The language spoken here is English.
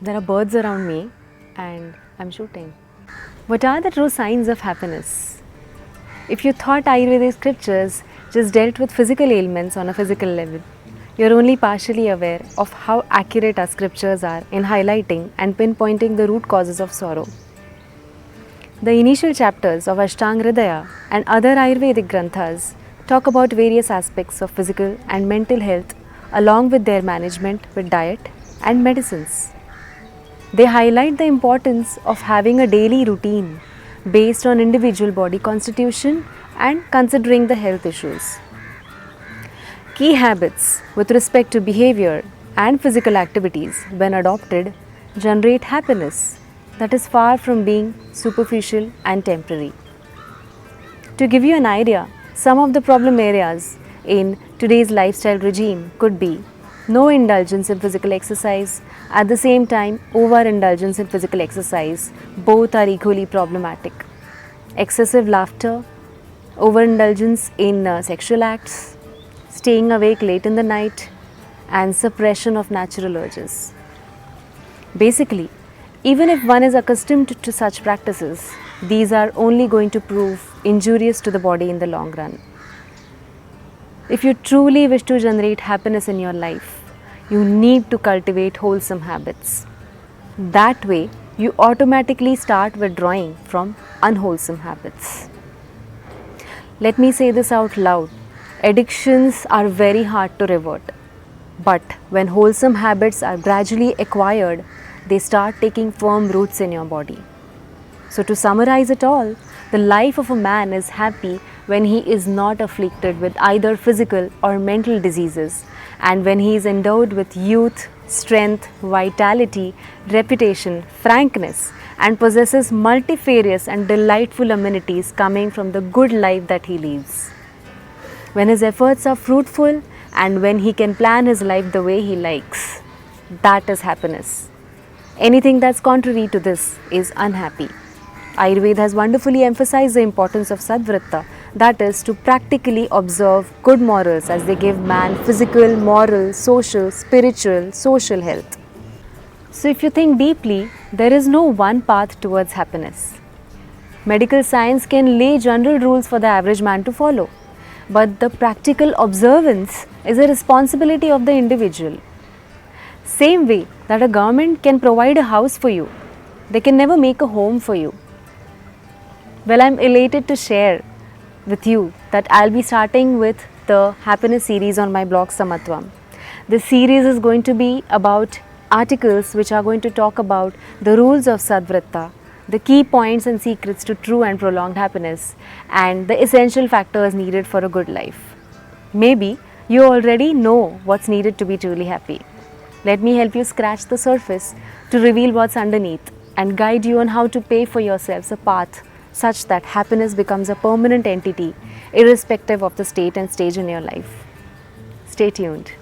There are birds around me and I'm shooting. What are the true signs of happiness? If you thought Ayurvedic scriptures just dealt with physical ailments on a physical level, you're only partially aware of how accurate our scriptures are in highlighting and pinpointing the root causes of sorrow. The initial chapters of Ashtanga Hridaya and other Ayurvedic granthas talk about various aspects of physical and mental health along with their management with diet and medicines. They highlight the importance of having a daily routine based on individual body constitution and considering the health issues. Key habits with respect to behavior and physical activities, when adopted, generate happiness that is far from being superficial and temporary. To give you an idea, some of the problem areas in today's lifestyle regime could be no indulgence in physical exercise, at the same time overindulgence in physical exercise. Both are equally problematic. Excessive laughter, overindulgence in sexual acts, staying awake late in the night, and suppression of natural urges. Basically, even if one is accustomed to such practices, these are only going to prove injurious to the body in the long run. If you truly wish to generate happiness in your life, you need to cultivate wholesome habits. That way, you automatically start withdrawing from unwholesome habits. Let me say this out loud. Addictions are very hard to revert. But when wholesome habits are gradually acquired, they start taking firm roots in your body. So to summarize it all, the life of a man is happy when he is not afflicted with either physical or mental diseases, and when he is endowed with youth, strength, vitality, reputation, frankness, and possesses multifarious and delightful amenities coming from the good life that he lives. When his efforts are fruitful and when he can plan his life the way he likes, that is happiness. Anything that's contrary to this is unhappy. Ayurveda has wonderfully emphasized the importance of Sadvritta, that is, to practically observe good morals as they give man physical, moral, social, spiritual, social health. So if you think deeply, there is no one path towards happiness. Medical science can lay general rules for the average man to follow, but the practical observance is a responsibility of the individual. Same way that a government can provide a house for you, they can never make a home for you. Well, I'm elated to share with you that I'll be starting with the happiness series on my blog Samatvam. This series is going to be about articles which are going to talk about the rules of Sadvritta, the key points and secrets to true and prolonged happiness, and the essential factors needed for a good life. Maybe you already know what's needed to be truly happy. Let me help you scratch the surface to reveal what's underneath and guide you on how to pave for yourselves a path such that happiness becomes a permanent entity irrespective of the state and stage in your life. Stay tuned.